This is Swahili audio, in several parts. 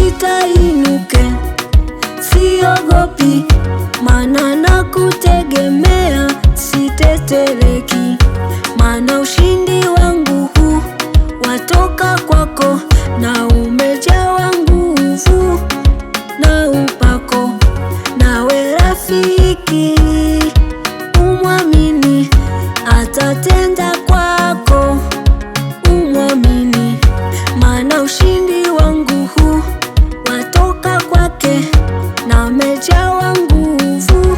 nitainuke, siogopi, maana nakutegemea, sitetereki, maana ushindi wangu huu watoka kwako, na umejawa nguvu na upako. Nawe rafiki umwamini, atatenda kwako, umwamini, maana ushindi wangu huu watoka kwake, na amejawa nguvu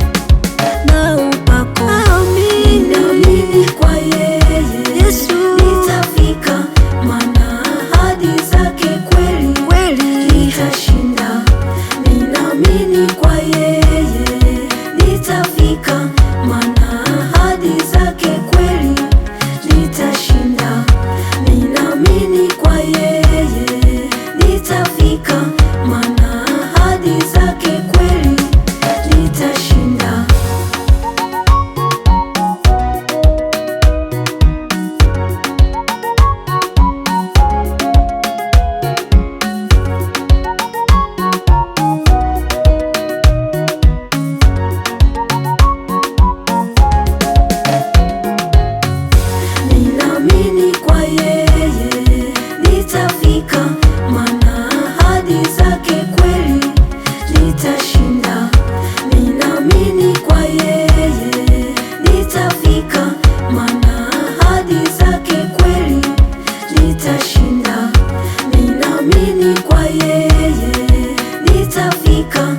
na upako. Naamini kwa yeye Yesu nitafika, maana ahadi zake kweli nitashinda. Ninaamini kwa yeye nitafika, maana ahadi zake kweli nitashinda. Ninaamini kwa yeye nitafika, maana ahadi zake kweli nitashinda. Ninaamini kwa yeye nitafika, maana ahadi zake kweli nitashinda. Ninaamini kwa yeye nitafika, maana ahadi zake kweli nitashinda. Ninaamini kwa yeye nitafika.